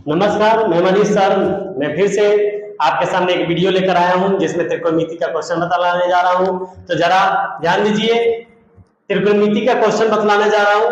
नमस्कार, मैं मनीष सर। मैं फिर से आपके सामने एक वीडियो लेकर आया हूं जिसमें त्रिकोणमिति का क्वेश्चन बतलाने जा रहा हूं। तो जरा ध्यान दीजिए, त्रिकोणमिति का क्वेश्चन बतलाने जा रहा हूं।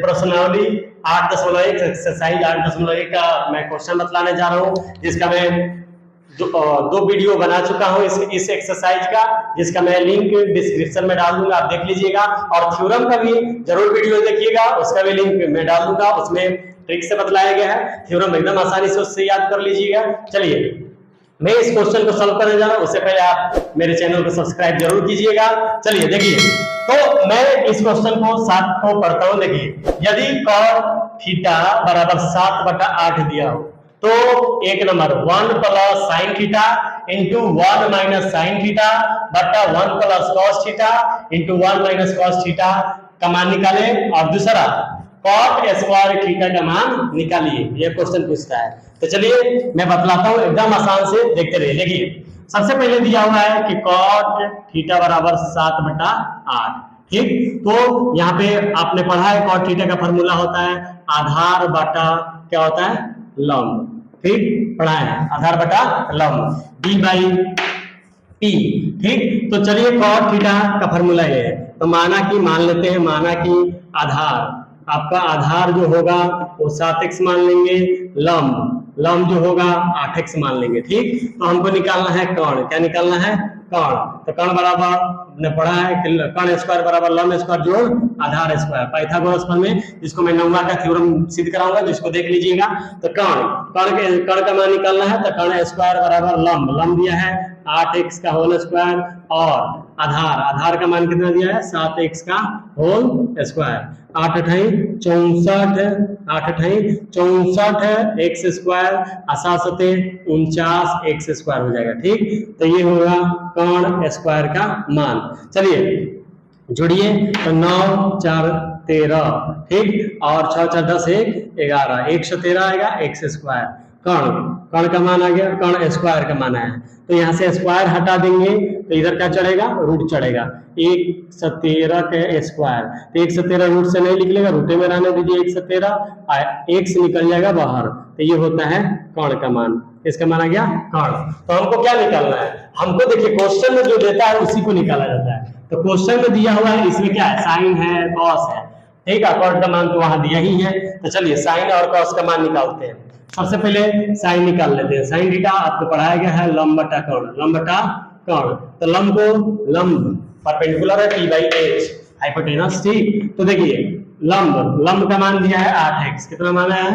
प्रश्नावली 8.1 एक्सरसाइज 8.1 का मैं क्वेश्चन बतलाने जा रहा हूं, जिसका मैं दो वीडियो बना चुका हूं इस एक्सरसाइज का, जिसका मैं लिंक डिस्क्रिप्शन में डाल दूंगा, आप देख लीजिएगा। और थ्योरम का भी जरूर वीडियो देखिएगा, उसका भी लिंक मैं डाल दूंगा। उसमें ट्रिक से बतलाया गया है, थ्योरम एकदम आसानी से उससे याद कर लीजिएगा। चलिए मैं इस क्वेश्चन को सॉल्व करने जा रहा हूं, उससे पहले आप मेरे चैनल को सब्सक्राइब जरूर कीजिएगा। चलिए देखिए, तो मैं इस क्वेश्चन को 7 को पढ़ता हूं। देखिए, यदि cos थीटा बराबर 7/8 दिया हो तो एक number 1 plus sine theta into 1 minus sine theta बटा 1 plus cos theta into 1 minus cos theta का मान निकाले। और दूसरा कॉट स्क्वायर थीटा का मान निकालिए। ये क्वेश्चन पूछता है। तो चलिए मैं बतलाता हूं, एकदम आसान से देखते रहिए। देखिए, सबसे पहले दिया हुआ है कि कॉट थीटा बराबर 7/8। ठीक, तो यहाँ पे आपने पढ़ा है कॉट थीटा का फॉर्मूला होता है आधार बटा क्या होता है, लंब। ठीक, पढ़ा है आधार बटा लंब d बाई पी। ठीक, तो चलिए कॉट थीटा का फॉर्मूला ये है। तो मान लेते हैं आधार, आपका आधार जो होगा वो 7x मान लेंगे, लंब जो होगा 8x मान लेंगे। ठीक, तो हमको निकालना है कर्ण। क्या निकालना है? कर्ण। तो कर्ण बराबर हमने पढ़ा है कि कर्ण स्क्वायर बराबर लंब स्क्वायर जोड़ आधार स्क्वायर, पाइथागोरस प्रमेय, जिसको मैं 9वां का थ्योरम सिद्ध कराऊंगा, जिसको देख लीजिएगा। तो कर्ण का मान निकालना है। तो कर्ण स्क्वायर बराबर लंब दिया है 8x का होल स्क्वायर, और आधार का मान कितना दिया है 7x का होल स्क्वायर। 8 अठाई 64 एक्स स्क्वायर, 7 49 एक्स स्क्वायर हो जाएगा। ठीक, तो ये होगा कर्ण स्क्वायर का मान। चलिए जोड़िए, तो 9 4 13, ठीक, और 6 4 10 1 11, 113 आएगा एक्स स्क्वायर। कर्ण का मान आ गया, कर्ण स्क्वायर का मान आया। तो यहाँ से स्क्वायर हटा देंगे तो इधर क्या चढ़ेगा, रूट चढ़ेगा। 113 के स्क्वायर, तो 113 रूट से नहीं निकलेगा, रूटे में रहने दीजिए 113, एक्स निकल जाएगा बाहर। तो ये होता है कर्ण का मान। इसका मान आ गया कर्ण। तो हमको क्या निकालना है? हमको देखिए क्वेश्चन में जो देता है उसी को निकाला जाता है। तो क्वेश्चन में दिया हुआ है, इसमें क्या है, साइन है, कॉस है। ठीक है, कॉट का मान तो वहां दिया ही है। तो चलिए साइन और कॉस का मान निकालते हैं। सबसे पहले साइन निकाल लेते हैं। साइन थीटा आपको पढ़ाया गया है लंब बटा कर्ण। तो लंब परपेंडिकुलर है p बाई h हाइपोटेनस। ठीक, तो देखिए लंब का मान दिया है 8x। कितना मान है?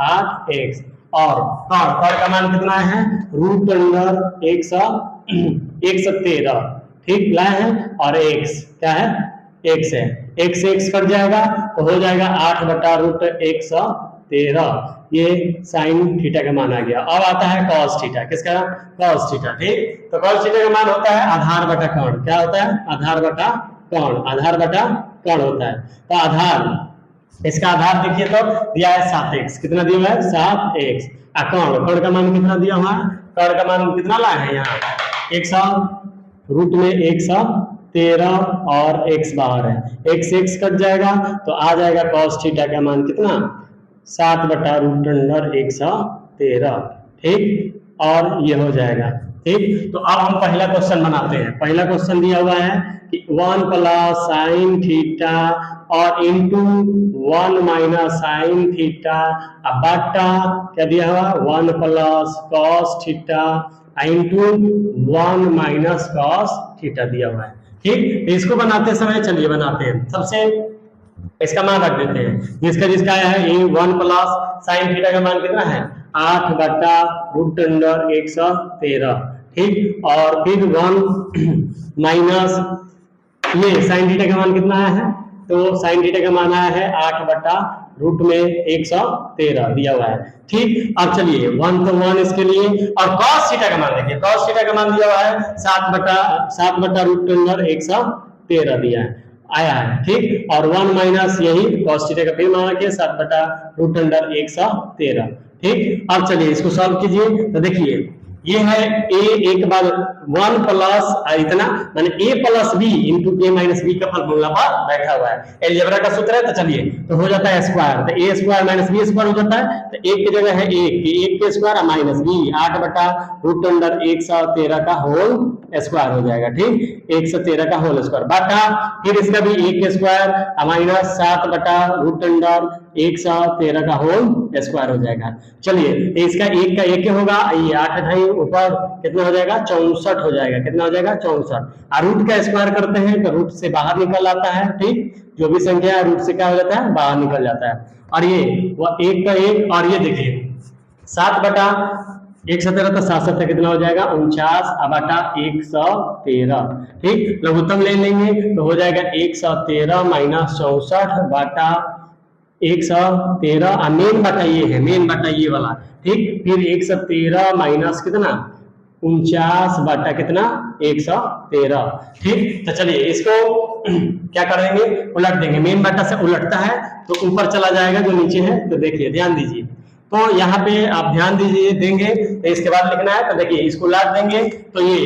8x। और कर्ण का मान कितना है? Root under 113। ठीक, लाए हैं, और x क्या है? x है। x कट जाएगा तो हो जाएगा 8/√113। ये साइन थीटा का मान आ गया। अब आता है कॉस थीटा। किसका? Cos theta. ठीक, तो कॉस थीटा का मान होता है आधार बटा कर्ण। क्या होता है? आधार बटा कर्ण होता है। तो इसका आधार देखिए, तो दिया है 7x। कितना दिया हुआ है? 7x। कर्ण का मान कितना दिया हुआ है? कर्ण का मान कितना लाए हैं यहाँ? 100, रूट में 113 और x बाहर है, x कट जाएगा तो आ जाएगा कॉस थीटा का मान कितना? 7/√113। ठीक, और ये हो जाएगा। ठीक, तो अब हम पहला क्वेश्चन बनाते हैं। पहला क्वेश्चन दिया हुआ है कि 1 प्लस साइन थीटा और इंटू 1 माइनस साइन थीटा बटा क्या दिया हुआ? 1 plus cos theta into 1 minus cos theta दिया हुआ है। ठीक, इसको बनाते समय चलिए बनाते हैं। सबसे इसका मान रख देते हैं, जिसका आया है ये 1 प्लस साइन थीटा का मान कितना है? 8/√113। ठीक, और फिर 1 माइनस ये साइन थीटा का मान कितना आया है? तो साइन थीटा का मान आया है 8/√113 दिया हुआ है। ठीक, अब चलिए 1 तो 1 इसके लिए, और कॉस थीटा का मान देखिए। कॉस थीटा का मान दिया हुआ है 7/√113 दिया है, आया है। ठीक, और 1 माइनस यही कॉस थीटा का फिर मान रखिए 7/√113। ठीक, अब चलिए इसको सॉल्व कीजिए। तो देखिए ये है a एक बार 1 प्लस इतना माने a plus b into a minus b का फॉर्मूला पर बैठा हुआ है। अलजेब्रा का सूत्र है तो चलिए तो हो जाता है स्क्वायर, तो a square minus b square हो जाता है, तो एक की जगह है एक के स्क्वायर माइनस b 8 बटा रूट अंडर 113 का होल स्क्वायर हो जाएगा। ठीक 113 का होल स्क्वायर बटा फिर इसका भी 1 के स्क्वायर माइनस 7 बटा रूट अंडर 113 का होल स्क्वायर हो जाएगा। चलिए इसका 1 का 1 होगा, ये 8 ढाई ऊपर कितना हो जाएगा 64 हो जाएगा। कितना हो जाएगा 64। और रूट का स्क्वायर करते हैं तो रूट से बाहर निकल आता है। ठीक जो भी संख्या है रूट से क्या हो जाता है बाहर निकल जाता है। और ये वो 1 का 1 और ये देखिए 7 बटा 113 तो 7 7 कितना हो जाएगा 49 बटा 113। ठीक लघुत्तम ले लेंगे तो हो जाएगा 113 माइनस 64 बटा 113 मेन बटा ये है, मेन बटा ये वाला। ठीक फिर 113 माइनस कितना 49 बटा कितना 113। ठीक तो चलिए इसको क्या करेंगे उलट देंगे, मेन बटा से उलटता है तो ऊपर चला जाएगा जो नीचे है। तो देखिए ध्यान दीजिए, तो यहाँ पे आप ध्यान दीजिए देंगे तो इसके बाद लिखना है। तो देखिए इसको उलट देंगे तो ये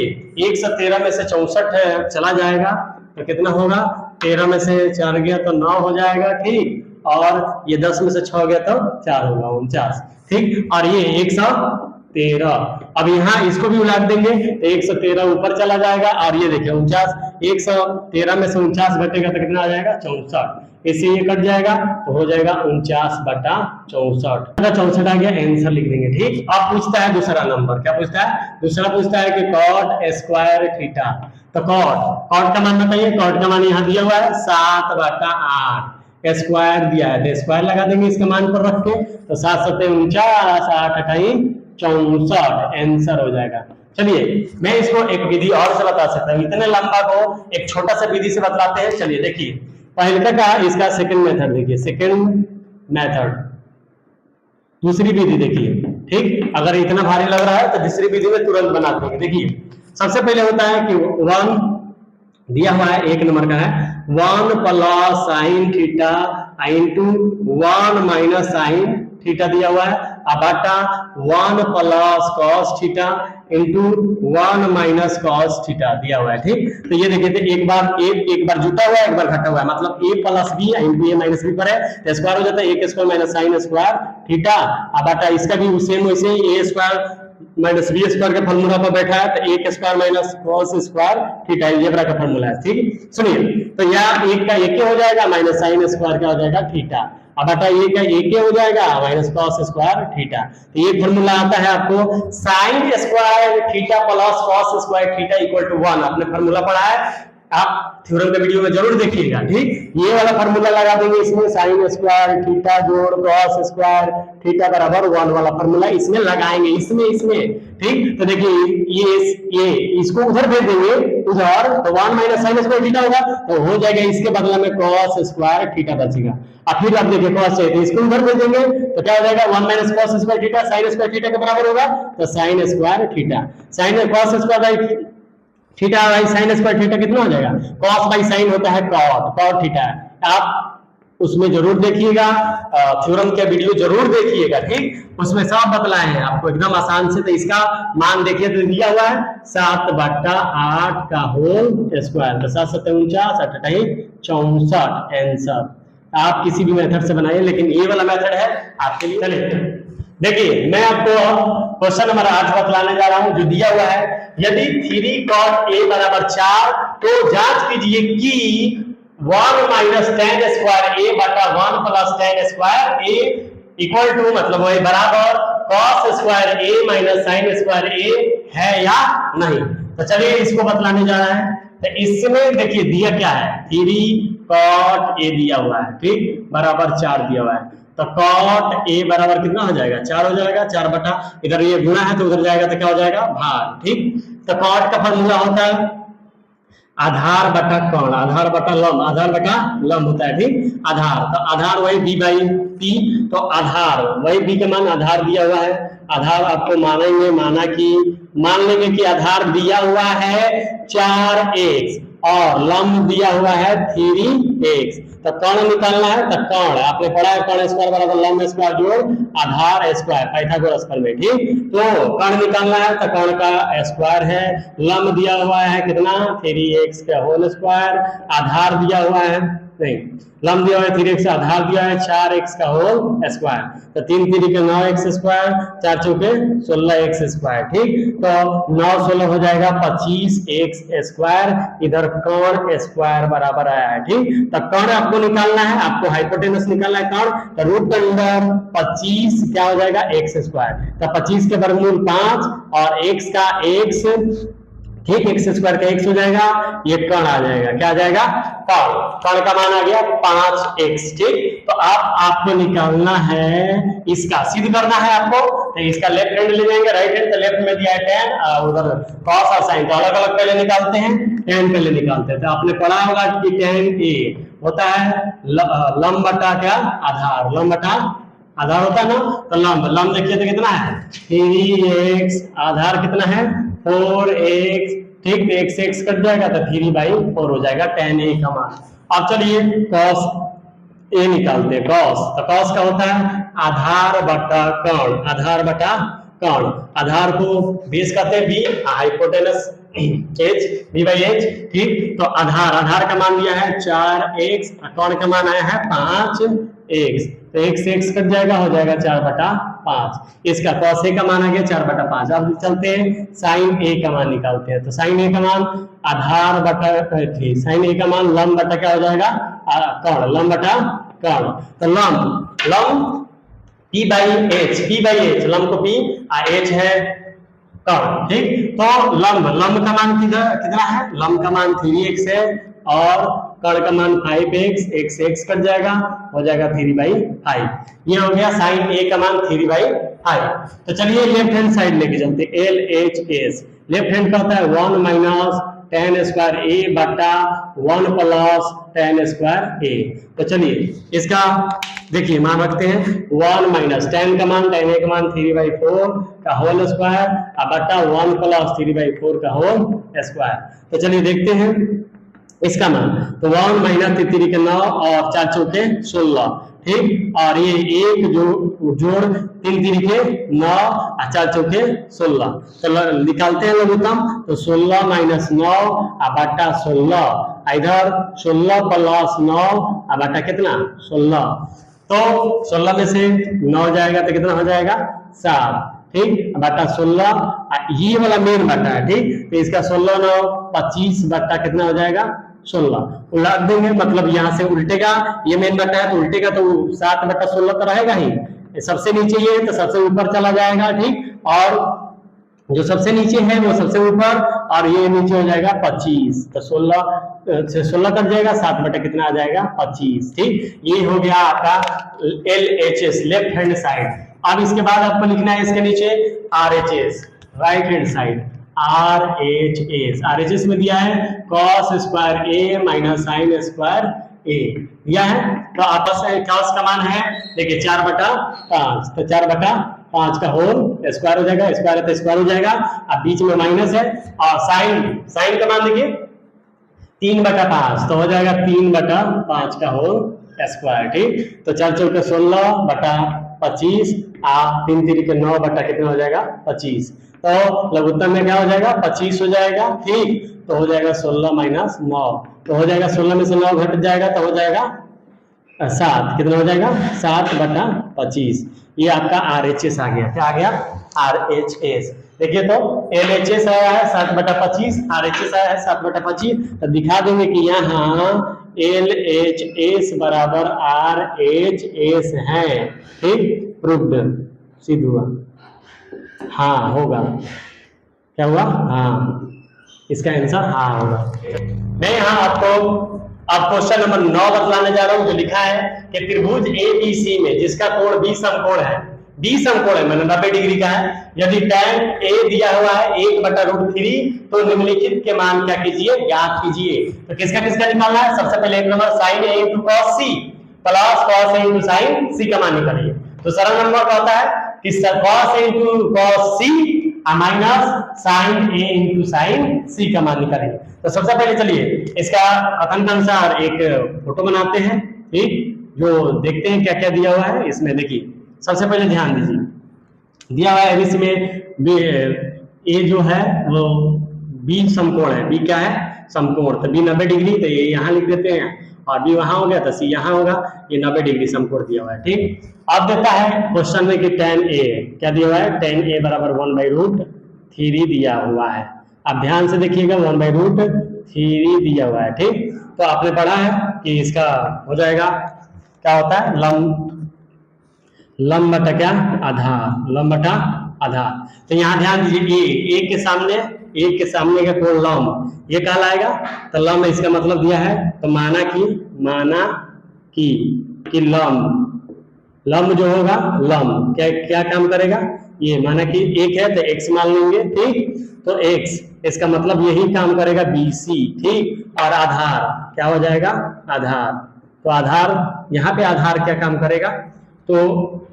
113 में से 64 चला जाएगा तो कितना होगा 13 में से 4 गया तो 9 हो जाएगा। ठीक और ये 10 में से 6 गया तो 4 होगा 49। ठीक और ये 113 अब यहाँ इसको भी उलट देंगे तो 113 ऊपर चला जाएगा और ये देखिए 49 113 में से 49 घटेगा तो कितना आ जाएगा 64। इससे ये कट जाएगा तो हो जाएगा 49 बटा 64। 64 आ गया आंसर लिख देंगे। ठीक अब पूछता है दूसरा नंबर, क्या पूछता है दूसरा पूछता है कि कॉट स्क्वायर थीटा। तो कॉट का मान बताइए, कॉट का मान यहाँ दिया हुआ है 7 बटा 8 स्क्वायर दिया है तो स्क्वायर लगा देंगे इसके मान पर रख के तो 7 7 49 8 अठाई 64 आंसर हो जाएगा। चलिए मैं इसको एक विधि और से बता सकता हूँ, इतने लंबा को एक छोटा सा विधि से बतलाते हैं। चलिए देखिए पहले का इसका सेकंड मेथड देखिए, सेकंड मेथड दूसरी विधि देखिए। ठीक अगर इतना भारी लग रहा है तो दूसरी विधि में तुरंत बना देंगे। देखिए सबसे पहले होता है कि 1 दिया हुआ है 1 नंबर का है 1 plus sine theta into 1 minus sine theta दिया हुआ है बटा 1 plus cos theta into 1 minus cos theta दिया हुआ है। ठीक तो ये देखिए तो एक बार जुटा हुआ है एक बार घटा हुआ है, मतलब a plus b into a minus b पर है तो स्क्वायर हो जाता है a square minus sine square theta बटा इसका भी सेम वैसे ही a square minus b square के फॉर्मूला पर बैठा है तो a square minus cos square theta algebra का फॉर्मूला है। ठीक सुनिए तो यहाँ 1 का 1 हो जाएगा माइनस साइन स्क्वायर क्या हो जाएगा थीटा बटा ये का 1 हो जाएगा माइनस कॉस स्क्वायर थीटा। तो ये फॉर्मूला आता है आपको sine square theta plus cos square theta equal to 1। आपने फॉर्मूला पढ़ा है, आप थ्योरम के वीडियो में जरूर देखिएगा। ठीक ये वाला फॉर्मूला लगा देंगे इसमें साइन स्क्वायर थीटा जोड़ कॉस स्क्वायर थीटा बराबर 1 वाला फॉर्मूला इसमें लगाएंगे इसमें। ठीक तो देखिए ये इसको उधर भेज देंगे उधर तो 1 माइनस साइन स्क्वायर थीटा होगा तो हो जाएगा इसके बदला में कॉस स्क्वायर थीटा बचेगा। और फिर आप देखिए कॉस है तो इसको उधर भेज देंगे तो क्या हो जाएगा 1 minus cos square theta sine square theta के बराबर होगा तो sign square theta sine cos square by theta by sine square theta कितना हो जाएगा कॉस बाई साइन होता है कॉट थीटा। आप उसमें जरूर देखिएगा, थ्योरम के वीडियो जरूर देखिएगा। ठीक उसमें सब बतलाए हैं आपको एकदम आसान से। तो इसका मान देखिए तो दिया हुआ है 7 बटा 8 का होल स्क्वायर तो 7 7 49 8 अठाई 64 आंसर। आप किसी भी मेथड से बनाइए लेकिन ये वाला मेथड है आपके लिए। चलिए देखिए मैं आपको क्वेश्चन नंबर 8 बतलाने जा रहा हूं जो दिया हुआ है यदि 3 cot a बराबर 4 तो जांच कीजिए कि 1 माइनस tan स्क्वायर a बटा 1 plus tan square a equal to मतलब वही बराबर cos square a minus sin square a है या नहीं। तो चलिए इसको बतलाने जा रहा है। तो इसमें देखिए दिया क्या है 3 cot a दिया हुआ है ठीक बराबर 4 दिया हुआ है तो cot a बराबर कितना हो जाएगा 4 हो जाएगा 4 बटा इधर ये गुणा है तो उधर जाएगा तो क्या हो जाएगा भाग। ठीक तो cot का फॉर्मूला होता है आधार बटा कौन आधार बटा लंब होता है। ठीक आधार तो आधार वही b बाई p तो आधार वही b का मान आधार दिया हुआ है। आधार आपको मानेंगे मान लेंगे कि आधार दिया हुआ है 4x और लंब दिया हुआ है 3x तो कर्ण निकालना है, तो कर्ण आपने पढ़ा है कर्ण स्क्वायर बराबर लंब स्क्वायर जोड़ आधार स्क्वायर पाइथागोरस प्रमेय। ठीक, तो कर्ण निकालना है तो कर्ण का स्क्वायर है, लंब दिया हुआ है कितना 3x का होल स्क्वायर, आधार दिया हुआ है नहीं लंब दिया हुआ है 3x, आधार दिया है 4x का होल स्क्वायर, तो 3 3 के 9x स्क्वायर, 4 चौके 16x स्क्वायर। ठीक, तो 9 16 हो जाएगा 25x स्क्वायर, इधर कर्ण स्क्वायर बराबर आया है। ठीक, तो कर्ण आपको निकालना है, आपको हाइपोटेनस निकालना है कर्ण, तो रूट अंडर 25 क्या हो जाएगा x स्क्वायर, तो 25 के वर्गमूल 5 और x का x, ठीक, एक्स स्क्वायर का एक्स हो जाएगा, ये कर्ण आ जाएगा, क्या आ जाएगा कर्ण, कर्ण का मान आ गया 5x। ठीक, तो आपको निकालना है इसका, सिद्ध करना है आपको, तो इसका लेफ्ट हैंड ले जाएंगे, राइट हैंड, तो लेफ्ट में दिया है tan और उधर cos और sin, तो अलग अलग पहले निकालते हैं, tan पहले निकालते हैं। तो आपने पढ़ा होगा कि tan a होता है लंब बटा क्या आधार, लंब बटा आधार होता है ना, तो लंब देखिए तो कितना है 3x, आधार कितना है 4x। ठीक, तो x x कट जाएगा तो 3/4 हो जाएगा tan a का मान। अब चलिए cos a निकालते हैं, cos, तो cos का होता है आधार बटा कर्ण, आधार बटा कर्ण, आधार को बेस कहते हैं b, हाइपोटेनस h, b/h। ठीक, तो आधार का मान दिया है 4x, कर्ण का मान आया है 5x, तो x कट जाएगा, हो जाएगा 4/5, इसका cos a का मान आ गया 4/5। अब चलते हैं sin a का मान निकालते हैं, तो sin a का मान आधार बटा sin a का मान लंब बटा क्या हो जाएगा कर्ण, लंब बटा कर्ण, तो लंब p/h, लंब को p h है कर्ण। ठीक, तो लंब का मान कितना है, लंब का मान 3x है और कर्ण का मान 5x, x कट जाएगा, हो जाएगा 3/5, ये हो गया sin a का मान 3/5। तो चलिए लेफ्ट हैंड साइड लेके चलते, LHS, लेफ्ट हैंड का होता है 1 माइनस tan स्क्वायर a बटा 1 प्लस tan स्क्वायर a। तो चलिए इसका देखिए मान रखते हैं 1 माइनस tan का मान tan a का मान 3/4 का होल स्क्वायर बटा 1 प्लस 3/4 का होल स्क्वायर। तो चलिए देखते हैं इसका मान, तो 1 माइनस 3 के 9 और 4 चौके 16। ठीक, और ये एक जोड़ 3 3 के 9 और 4 चौके 16, तो निकालते हैं लघुत्तम, तो 16 माइनस 9 बटा 16, इधर 16 प्लस 9 बटा कितना 16, तो 16 में से 9 जाएगा तो कितना हो जाएगा 7। ठीक, बटा 16, ये वाला मेन बटा है। ठीक, तो इसका 16 9 25 बटा कितना हो जाएगा 16, उलट देंगे, मतलब यहाँ से उल्टेगा, ये मेन बटा है तो उल्टेगा, तो 7/16 तो रहेगा ही, सबसे नीचे ये है तो सबसे ऊपर चला जाएगा। ठीक, और जो सबसे नीचे है वो सबसे ऊपर, और ये नीचे हो जाएगा 25, तो 16 कट जाएगा, 7 बटा कितना आ जाएगा 25। ठीक, ये हो गया आपका LHS, लेफ्ट हैंड साइड। अब इसके बाद आपको लिखना है इसके नीचे RHS, right hand side, RHS में दिया है cos square a minus sine square a दिया है, तो आपस में cos का मान है देखिए 4/5, तो 4/5 का होल स्क्वायर हो जाएगा, स्क्वायर है तो स्क्वायर हो जाएगा, अब बीच में माइनस है, और साइन का मान देखिए 3/5, तो हो जाएगा 3/5 का होल स्क्वायर। ठीक, तो 4 चौके 16 बटा 25, 3 3 के 9 बटा कितना हो जाएगा 25, तो लघुत्तम में क्या हो जाएगा 25 हो जाएगा। ठीक, तो हो जाएगा 16 माइनस 9, तो हो जाएगा 16 में से 9 घट जाएगा तो हो जाएगा 7, कितना हो जाएगा 7/25। ये आपका RHS आ गया, क्या आ गया RHS। देखिए तो LHS आया है 7/25, RHS आया है 7/25, तो दिखा देंगे कि यहाँ LHS बराबर RHS है। ठीक, प्रूव्ड, सिद्ध हुआ, हाँ होगा, क्या हुआ हाँ, इसका आंसर हाँ होगा। मैं यहाँ आपको अब क्वेश्चन नंबर 9 बतलाने जा रहा हूँ, जो लिखा है कि त्रिभुज ABC में जिसका कोण B समकोण है, मतलब 90 डिग्री का है, यदि tan A दिया हुआ है 1/√3, तो निम्नलिखित के मान क्या कीजिए ज्ञात कीजिए। तो किसका निकालना है, सबसे पहले एक number sin A × cos C plus cos A × sin C का मान निकालिए। तो सरल नंबर का होता है कि cos A × cos C minus sin A × sin C का मान निकालिए। तो सबसे पहले चलिए इसका कथन के अनुसार एक फोटो बनाते हैं। ठीक, जो देखते हैं क्या क्या दिया हुआ है इसमें। देखिए सबसे पहले ध्यान दीजिए, दिया हुआ है एबीसी में ए जो है वो बी समकोण है। बी क्या है? समकोण। तो बी 90 डिग्री, तो ये यहाँ लिख देते हैं, और बी वहां हो गया तो सी यहाँ होगा। ये 90 डिग्री समकोण दिया हुआ है। ठीक, अब देता है क्वेश्चन में कि tan a क्या दिया हुआ है? tan a बराबर 1/√3 दिया हुआ है। अब ध्यान से देखिएगा, 1/√3 दिया हुआ है। ठीक, तो आपने पढ़ा है कि इसका हो जाएगा, क्या होता है? लंब बटा क्या? आधार। लंब बटा आधार। तो यहाँ ध्यान दीजिए, ए के सामने का कोण लंब ये कहलाएगा। तो लंब इसका मतलब दिया है, तो माना कि लंब जो होगा, लंब क्या क्या काम करेगा? ये माना कि एक है तो x मान लेंगे। ठीक, तो x इसका मतलब यही काम करेगा BC। ठीक, और आधार क्या हो जाएगा? आधार। तो आधार, यहाँ पे आधार क्या काम करेगा? तो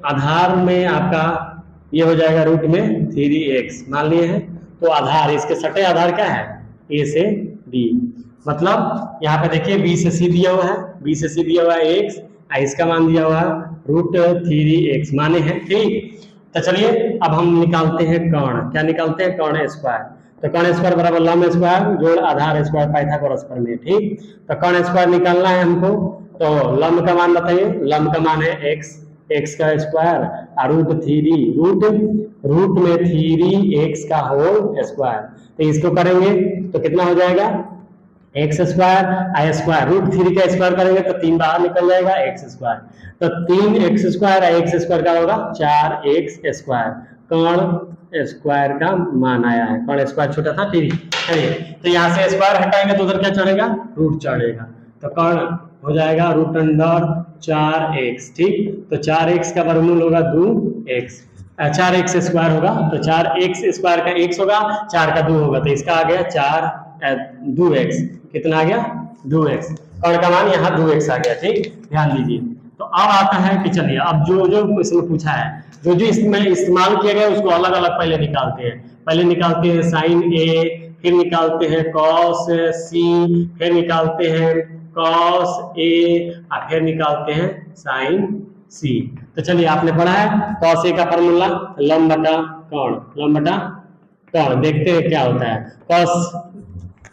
आधार में आपका ये हो जाएगा रूट में 3x मान लिए हैं। तो आधार, इसके सटे आधार क्या है? A से B। मतलब यहाँ पे देखिए B से C दिया हुआ है, B से C दिया हुआ है x, इसका मान दिया हुआ है √3x माने हैं। ठीक, तो चलिए अब हम निकालते हैं कर्ण। क्या निकालते हैं? कर्ण स्क्वायर। तो कर्ण स्क्वायर बराबर लंब स्क्वायर जोड़ आधार स्क्वायर पाइथागोरस प्रमेय। ठीक, तो कर्ण स्क्वायर निकालना है हमको। तो लंब का मान बताइए। लंब का मान है x का स्क्वायर और रूट में 3x का होल स्क्वायर। तो इसको करेंगे तो कितना हो जाएगा? एक्स स्क्वायर आई स्क्वायर, √3 का स्क्वायर करेंगे तो 3 बाहर निकल जाएगा, एक्स स्क्वायर। तो 3x स्क्वायर एक्स स्क्वायर का होगा 4x स्क्वायर। कर्ण स्क्वायर का मान आया है। कर्ण स्क्वायर छोटा था, ठीक है। तो यहाँ से स्क्वायर हटाएंगे तो उधर क्या चढ़ेगा? रूट चढ़ेगा। तो कर्ण हो जाएगा √4x। ठीक, तो 4x का वर्गमूल होगा 2x, 4x स्क्वायर होगा तो 4x स्क्वायर का x होगा, 4 का 2 होगा, तो इसका आ गया 2x। कितना आ गया? 2x। कर्ण का मान यहाँ 2x आ गया। ठीक, ध्यान दीजिए। तो अब आता है कि चलिए अब जो इसमें पूछा है, जो इसमें इस्तेमाल किया गया उसको अलग अलग पहले निकालते हैं। पहले निकालते हैं साइन a, फिर निकालते हैं cos c, फिर निकालते हैं cos a, और फिर निकालते हैं साइन c। तो चलिए आपने पढ़ा है cos a का फॉर्मूला लंब बटा कर्ण, लंब बटा कर्ण। देखते हैं क्या होता है। cos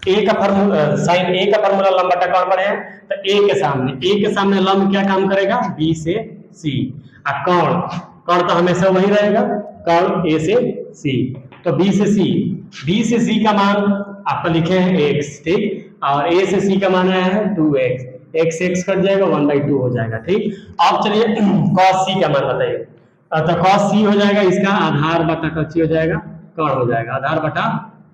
a का फॉर्मूला, साइन a का फॉर्मूला लंब बटा कर्ण पढ़े हैं। तो a के सामने लंब क्या काम करेगा? b से c। और कर्ण तो हमेशा वही रहेगा, कर्ण a से c। तो b से c का मान आपका लिखे हैं x। ठीक, और a से c का मान आया है 2x, x कट जाएगा 1/2 हो जाएगा। ठीक, अब चलिए cos c का मान बताइए। तो cos c हो जाएगा इसका आधार बटा कच्ची हो जाएगा, कर्ण हो जाएगा, आधार बटा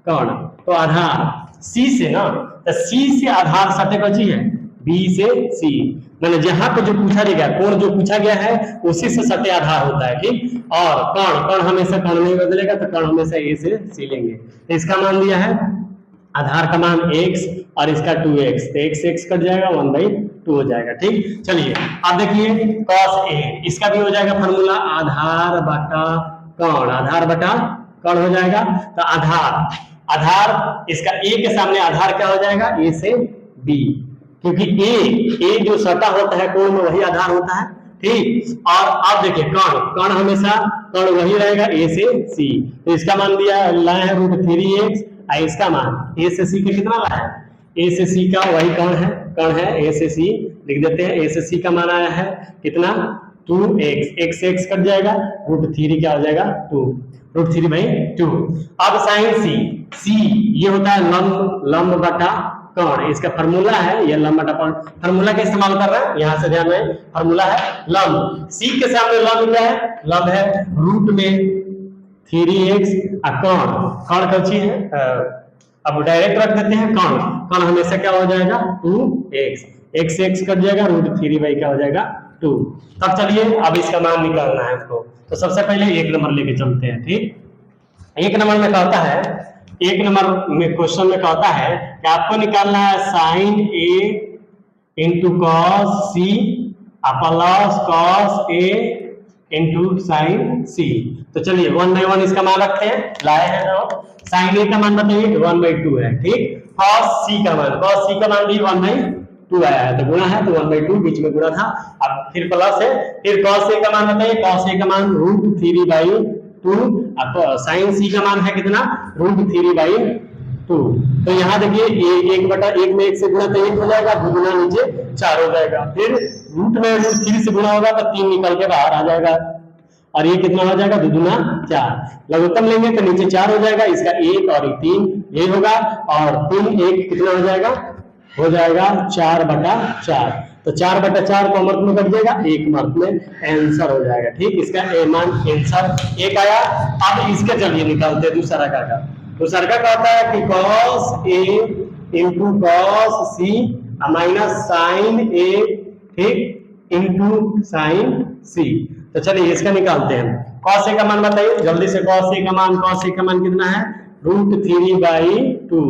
कर्ण। तो आधार c से ना, तो c से आधार सटे कच्ची है b से c, मैंने जहां पे जो पूछा गया कोण जो पूछा गया है उसी से सटे आधार होता है। ठीक, और कर्ण हमेशा कर्ण नहीं बदलेगा, तो कर्ण हमेशा a से c लेंगे। तो इसका मान दिया है आधार का मान x और इसका 2x, तो x कट जाएगा 1/2 हो जाएगा। ठीक, चलिए अब देखिए cos a, इसका भी हो जाएगा फॉर्मूला आधार बटा कर्ण, आधार बटा कर्ण हो जाएगा। तो आधार इसका a के सामने आधार क्या हो जाएगा? a से b, क्योंकि a जो सटा होता है कोण में वही आधार होता है। ठीक, और अब देखिए कर्ण हमेशा कर्ण वही रहेगा a से c। तो इसका मान दिया लाए हैं √3x, इसका मान a से c का कितना लाया है? a से c का वही कर्ण है a से c लिख देते हैं। a से c का मान आया है कितना? 2x, x कट जाएगा, √3 क्या हो जाएगा? 2, √3/2। अब साइन c ये होता है लंब बटा कर्ण, इसका फॉर्मूला है ये लंब बटा कर्ण। फॉर्मूला का इस्तेमाल कर रहे हैं, यहां से ध्यान में फॉर्मूला है लंब। c के सामने लंब क्या है? लंब है रूट में 3x, कर्ण कौची है? अब डायरेक्ट रख देते हैं कर्ण हमेशा क्या हो जाएगा? 2x, x कट जाएगा, √3 क्या हो जाएगा? 2। तब चलिए अब इसका मान निकालना है हमको। तो सबसे पहले 1 नंबर लेके चलते हैं। ठीक, 1 नंबर में कहता है, 1 नंबर में क्वेश्चन में कहता है कि आपको निकालना है sine a into cos c plus cos a into sine c। तो चलिए 1/1 इसका मान रखते हैं, लाए हैं ना। साइन a का मान बताइए 1/2 है। ठीक, cos c का मान भी 1/2 2 आया है तो गुणा है, तो 1/2 बीच में गुणा था। अब फिर प्लस है, फिर cos a का मान बताइए, cos a का मान √3/2, अब sin c का मान है कितना, √3/2। तो यहाँ देखिए ये 1/1 में 1 से गुणा तो 1 हो जाएगा, गुना नीचे 4 हो जाएगा, फिर रूट में √3 से गुणा होगा तो 3 निकल के बाहर आ जाएगा, और ये कितना हो जाएगा, 2 दूना 4, लघुत्तम लेंगे तो नीचे 4 हो जाएगा, इसका 1 और 3 ये होगा, और 3 1 कितना हो जाएगा, 4/4, तो 4/4 को अमृत में कट जाएगा, 1 मर्द में आंसर हो जाएगा। ठीक, इसका ए मान आंसर 1 आया। अब इसके चलिए निकालते हैं दूसरा का। दूसरा का होता है कि cos a into cos c minus sin a, ठीक, इंटू sin c। तो चलिए इसका निकालते हैं। cos a का मान बताइए जल्दी से, cos a का मान कितना है, √3/2,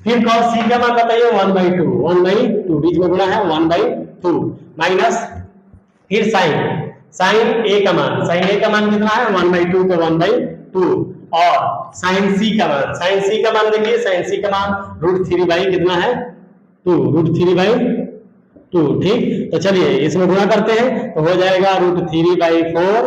फिर cos c का मान बताइए 1/2 बीच में गुणा है 1/2 माइनस, फिर sin a का मान कितना है, 1/2 तो 1/2, और sin c का मान देखिए, sin c का मान √3/ कितना है, 2, ठीक। तो चलिए इसमें गुणा करते हैं तो हो जाएगा √3/4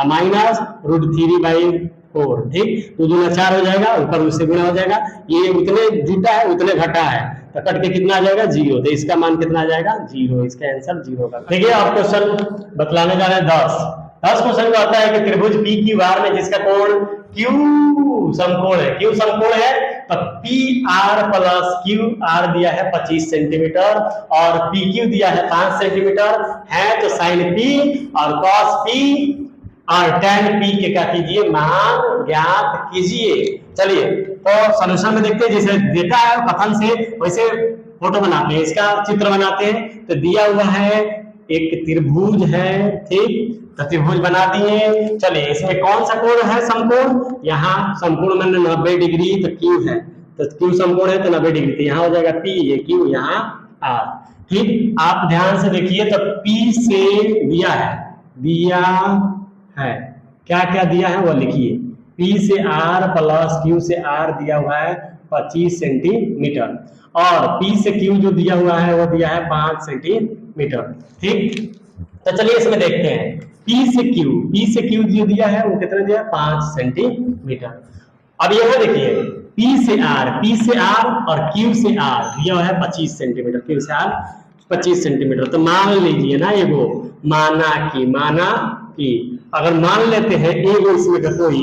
माइनस √3/4, ठीक, 2 दूना 4 हो जाएगा, ऊपर उससे गुणा हो जाएगा, ये उतने जीता है उतने घटा है, तो कट के कितना आ जाएगा, 0, तो इसका मान कितना आ जाएगा, 0, इसका आंसर 0 का। देखिए आप क्वेश्चन बतलाने जा रहे हैं 10 क्वेश्चन का होता है कि त्रिभुज पी क्यू आर में जिसका कोण क्यू समकोण है, तो P R plus Q R दिया है 25 सेंटीमीटर और पी क्यू दिया है 5 सेंटीमीटर है, तो साइन पी और कॉस पी और tan p के क्या कीजिए, मान ज्ञात कीजिए। चलिए तो सॉल्यूशन में देखते हैं, जैसे डेटा है कथन से वैसे फोटो बनाते हैं, इसका चित्र बनाते हैं। तो दिया हुआ है एक त्रिभुज है, ठीक, तो त्रिभुज बना दिए। चलिए इसमें कौन सा कोण है, समकोण, यहाँ समकोण में 90 डिग्री, तो क्यू है, तो क्यू समकोण है तो 90 डिग्री, तो यहाँ हो जाएगा P, ये क्यू, यहाँ R, ठीक। आप ध्यान से देखिए तो P से दिया है क्या क्या दिया है वो लिखिए, P से R प्लस Q से R दिया हुआ है 25 सेंटीमीटर, और P से Q जो दिया हुआ है वो दिया है 5 सेंटीमीटर, ठीक। तो चलिए इसमें देखते हैं, P से Q जो दिया है वो कितना दिया है, 5 सेंटीमीटर। अब यहाँ देखिए P से R और Q से R दिया हुआ है 25 सेंटीमीटर, Q से R 25 सेंटीमीटर। तो मान लीजिए ना, एगो माना कि अगर मान लेते हैं एगो इसमें का कोई,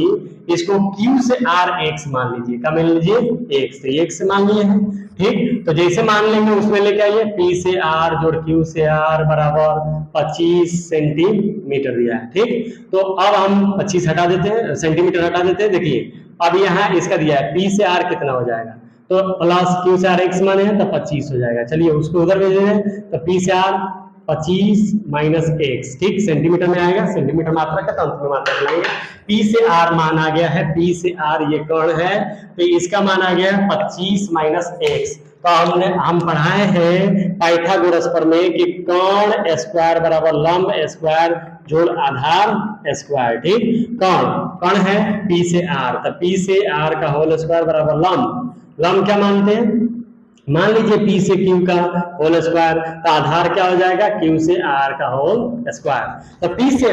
इसको Q से R x मान लीजिए, क्या मान लीजिए, x, तो x से मान लिए हैं, ठीक। तो जैसे मान लेंगे उसमें लेके आइए, P से R जोड़ Q से R बराबर 25 सेंटीमीटर दिया है, ठीक। तो अब हम 25 हटा देते हैं, सेंटीमीटर हटा देते हैं। देखिए अब यहाँ इसका दिया है P से R कितना हो जाएगा, तो प्लस Q से R x माने हैं तो 25 हो जाएगा। चलिए उसको उधर भेज दें, तो P से R 25 माइनस x, ठीक, सेंटीमीटर में आएगा, सेंटीमीटर मात्रा का, तो अंत में मात्रा लाएंगे। P से R मान आ गया है, P से R ये कोण है, तो इसका मान आ गया है 25 माइनस x। तो हम पढ़ाए हैं पाइथागोरस प्रमेय कि कोण स्क्वायर बराबर लंब स्क्वायर जोड़ आधार स्क्वायर, ठीक। कोण है P से R, तो P से R का होल स्क्वायर बराबर लंब क्या मानते हैं, मान लीजिए P से Q का होल स्क्वायर, तो आधार क्या हो जाएगा, Q से R का होल स्क्वायर। तो P से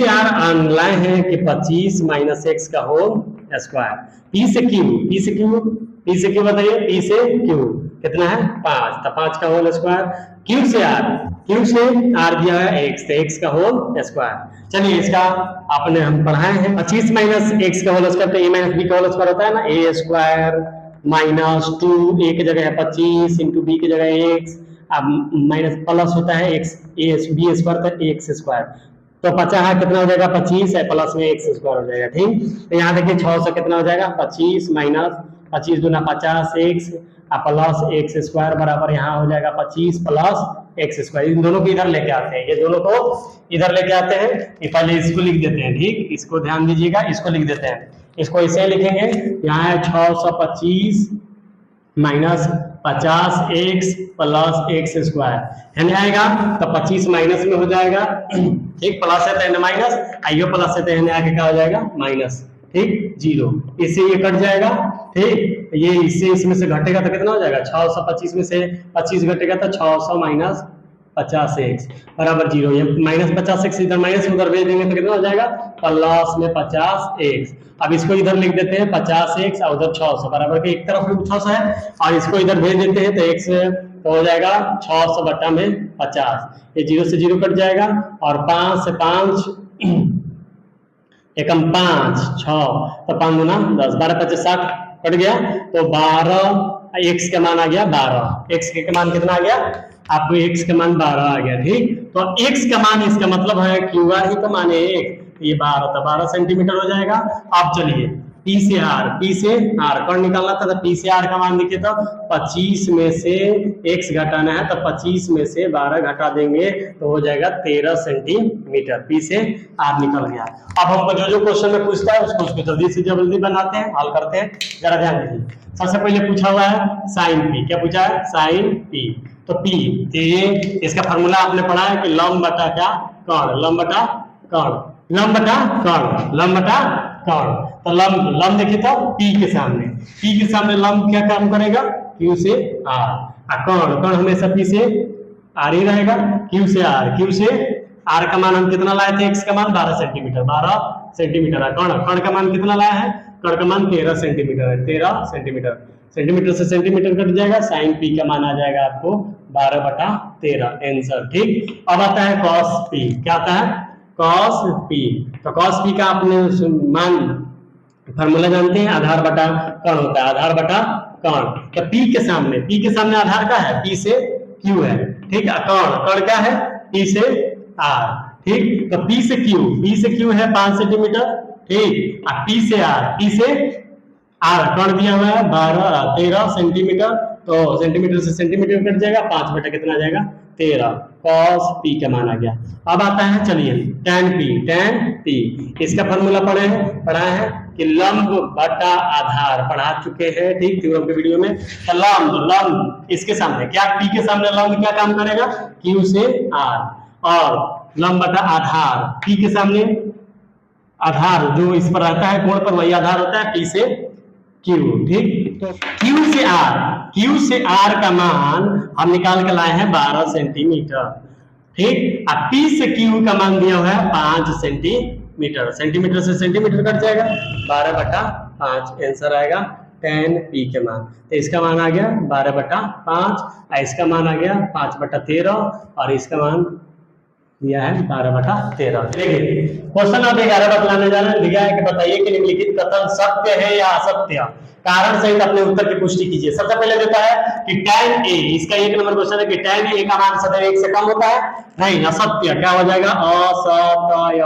R लाए हैं कि 25 माइनस x का होल स्क्वायर। P से Q बताइए, P से Q कितना है, 5, तो 5 का होल स्क्वायर। Q से R दिया है x, तो x का होल स्क्वायर। चलिए इसका आपने हम पढ़ाए हैं 25 माइनस x का होल स्क्वायर, तो a माइनस b का होल स्क्वायर होता है ना, a स्क्वायर माइनस 2, a की जगह है 25 इंटू b की जगह x, अब माइनस प्लस होता है x, a b स्क्वायर तो x स्क्वायर, तो 50 कितना हो जाएगा, 25 है, प्लस में x स्क्वायर हो जाएगा, ठीक। तो यहाँ देखिए 6 से कितना हो जाएगा, 25 माइनस 25 दूना 50 x प्लस x स्क्वायर बराबर यहाँ हो जाएगा 25 प्लस x स्क्वायर। इन दोनों को इधर लेके आते हैं, ये दोनों को इधर लेके आते हैं, पहले इसको लिख देते हैं, ठीक, इसको ध्यान दीजिएगा, इसको लिख देते हैं, इसको ऐसे लिखेंगे, यहाँ है 625 minus 50x plus x square, यानी आएगा तो 25 माइनस में हो जाएगा, ठीक, प्लस है तो माइनस, आइयो प्लस है तो आगे क्या हो जाएगा, माइनस, ठीक, 0, इससे ये कट जाएगा, ठीक। ये इससे इसमें से घटेगा तो कितना हो जाएगा, 625 में से 25 घटेगा तो 600 माइनस 50x बराबर 0। ये माइनस 50x इधर माइनस उधर भेज देंगे तो कितना हो जाएगा, प्लस में 50x। अब इसको इधर लिख देते हैं 50x और उधर 600 बराबर के एक तरफ 600 है और इसको इधर भेज देते हैं तो x तो हो जाएगा 600 बटा में 50। ये 0 से 0 कट जाएगा और 5 से 5 एकम 5 6 तो 5 गुना 10 12 25 60 कट गया तो 12 x का मान आ गया 12। x के मान कितना आ गया आपको, x का मान 12 आ गया। ठीक, तो x का मान इसका मतलब है QR ही तो मान है 1, ये 12 तो 12 सेंटीमीटर हो जाएगा। अब चलिए P से R कौन निकालना था, तो P से R का मान देखिए तो 25 में से x घटाना है तो 25 में से 12 घटा देंगे तो हो जाएगा 13 सेंटीमीटर। P से R निकल गया। अब हमको जो जो क्वेश्चन में पूछता है उसको जल्दी से जल्दी बनाते हैं, हल करते हैं। जरा ध्यान दीजिए, सबसे पहले पूछा हुआ है साइन P, क्या पूछा है साइन P। तो P ये इसका फार्मूला आपने पढ़ा है कि लंब बटा क्या कर्ण, लंब बटा कर्ण, लंब बटा कर्ण, लंब बटा कर्ण। तो लंब देखिए तो P के सामने लंब क्या काम करेगा, Q से R। कर्ण हमेशा P से R ही रहेगा, Q से R का मान हम कितना लाए थे, x का मान 12 सेंटीमीटर है। कर्ण का मान कितना लाया है, कर्ण का मान 13 सेंटीमीटर है, 13 सेंटीमीटर। सेंटीमीटर से सेंटीमीटर कट जाएगा, साइन P का मान आ जाएगा आपको 12 बटा 13 आंसर। ठीक, अब आता है cos P, क्या आता है cos P। तो cos P का आपने मान फार्मूला जानते हैं, आधार बटा कर्ण होता है, आधार बटा कर्ण। तो P के सामने आधार का है, P से Q है। ठीक, कर्ण क्या है, P से R। ठीक, तो P से Q है 5 सेंटीमीटर। ठीक, P से R कर्ण दिया हुआ है 13 सेंटीमीटर, तो सेंटीमीटर से सेंटीमीटर कट जाएगा, 5 बटा कितना आ जाएगा 13, cos P का मान आ गया। अब आता है चलिए tan P, इसका फॉर्मूला पढ़ा है कि लंब बटा आधार, पढ़ा चुके हैं। ठीक, थ्योरम के वीडियो में। तो लंब इसके सामने क्या, P के सामने लंब क्या काम करेगा, Q से R, और लंब बटा आधार P के सामने आधार जो इस पर रहता है कोण पर वही आधार होता है P से Q। ठीक, तो Q से R का मान हम निकाल के लाए हैं 12 सेंटीमीटर। ठीक, अब P से Q का मान दिया हुआ है 5 सेंटीमीटर। सेंटीमीटर से सेंटीमीटर कट जाएगा, 12 बटा 5 आंसर आएगा tan P के मान। तो इसका मान आ गया 12 बटा 5, इसका मान आ गया 5 बटा 13 और इसका मान दिया है 12 बटा 13। देखिए क्वेश्चन आप 11 बतलाने जा रहे हैं। लिखा है कि बताइए कि निम्नलिखित कथन सत्य है या असत्य, कारण सहित अपने उत्तर की पुष्टि कीजिए। सबसे पहले देता है कि tan A, इसका 1 नंबर क्वेश्चन है कि tan A का मान सदैव 1 से कम होता है, नहीं, असत्य। क्या हो जाएगा,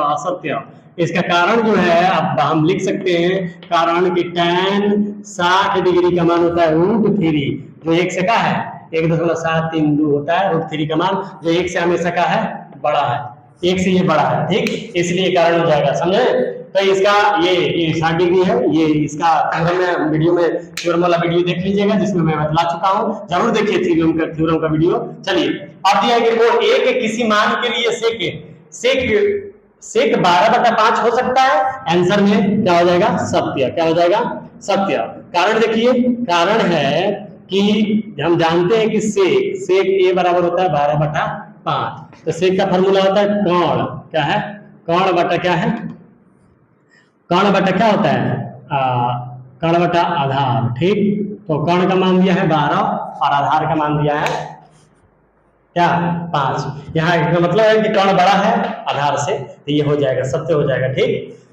असत्य। इसका कारण जो है अब हम लिख सकते हैं कारण कि tan 60 डिग्री का मान होता है √3, जो 1 से का है 1.732 होता है, √3 का मान जो 1 से हमेशा का है बड़ा है, 1 से ये बड़ा है। ठीक, इसलिए कारण हो जाएगा, समझे। तो इसका ये 60 डिग्री है, ये इसका थ्योरम वीडियो में थ्योरम वाला वीडियो देख लीजिएगा जिसमें मैं बतला चुका हूं, जरूर देखिए थ्योरम का वीडियो। चलिए अब दिया है कि कोण A के किसी मान के लिए सेक 12 बटा 5 हो सकता है, आंसर में क्या हो जाएगा, सत्य। क्या हो जाएगा, सत्य। कारण देखिए, कारण है कि हम जानते हैं कि सेक A बराबर होता है 12 बटा 5, तो सेक का फॉर्मूला होता है कोण, क्या है, कोण बटा क्या है, कोण बटा क्या होता है, कोण बटा आधार। ठीक, तो कोण का मान दिया है 12 और आधार का मान दिया है क्या 5। यहाँ का मतलब है कि कोण बड़ा है आधार से, तो ये हो जाएगा, सत्य हो जाएगा। ठीक,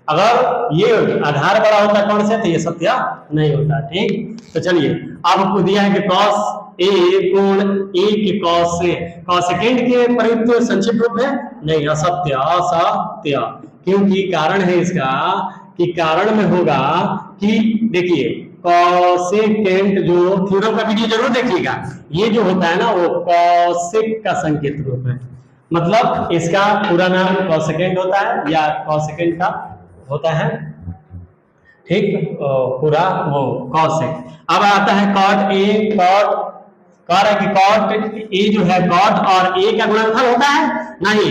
अगर ये आधार बड़ा होता है कोण से तो ये सत्य नहीं होता। ठीक, तो चलिए अब आपको दिया है कि cos A कोण A के cosecant के प्रयुक्त संक्षिप्त रूप है, नहीं, असत्य। क्योंकि कारण है इसका कि कारण में होगा कि देखिए cosecant, जो थ्योरम का वीडियो जरूर देखिएगा, ये जो होता है ना वो cosec का संकेत रूप है, मतलब इसका पूरा नाम cosecant होता है या cosecant का होता है। ठीक, पूरा वो cosec। अब आता है cot A, cot है कि cot A जो है cot और A का गुणनफल होता है, नहीं,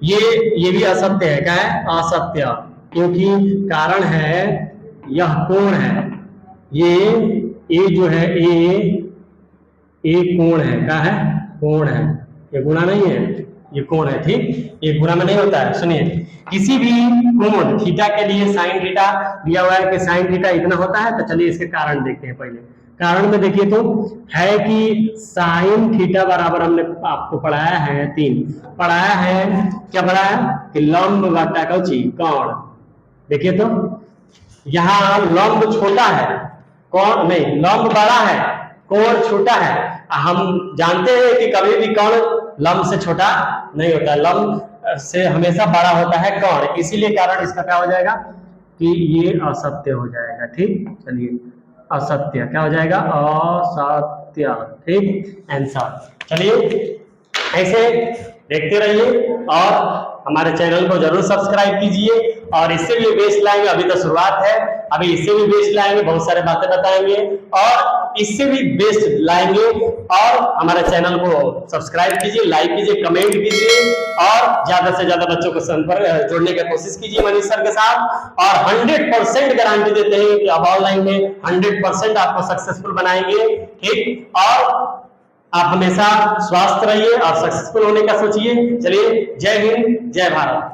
ये भी असत्य है। क्या है, असत्य, क्योंकि कारण है यह कोण है, ये ए जो है ए कोण है, क्या है, कोण है, ये गुणा नहीं है, ये कोण है, ठीक, ये गुणा में नहीं होता है। सुनिए, किसी भी कोण थीटा के लिए साइन थीटा दिया हुआ है कि साइन थीटा इतना होता है, तो चलिए इसके कारण देखते हैं। पहले कारण में देखिए तो है कि साइन थीटा बराबर हमने आपको पढ़ाया है 3, पढ़ाया है, क्या पढ़ाया कि लंब बटा कौची कोण। देखिए तो यहाँ लंब छोटा है, कोण नहीं, लंब बड़ा है, कोण छोटा है। हम जानते हैं कि कभी भी कोण लंब से छोटा नहीं होता, लंब से हमेशा बड़ा होता है कोण, इसीलिए कारण इसका क्या हो जाएगा कि ये असत्य हो जाएगा। ठीक, चलिए असत्य क्या हो जाएगा, असत्य, ठीक आंसर। चलिए ऐसे देखते रहिए और हमारे चैनल को जरूर सब्सक्राइब कीजिए, और इससे भी बेस्ट लाएंगे, अभी तो शुरुआत है, अभी इससे भी बेस्ट लाएंगे, बहुत सारे बातें बताएंगे और इससे भी बेस्ट लाएंगे। और हमारे चैनल को सब्सक्राइब कीजिए, लाइक कीजिए, कमेंट कीजिए और ज्यादा से ज्यादा बच्चों को संपर्क जोड़ने की कोशिश कीजिए मनीष सर के साथ। और 100% गारंटी देते हैं कि अब ऑनलाइन में 100% आपको सक्सेसफुल बनाएंगे। ठीक, और आप हमेशा स्वस्थ रहिए और सक्सेसफुल होने का सोचिए। चलिए, जय हिंद, जय भारत।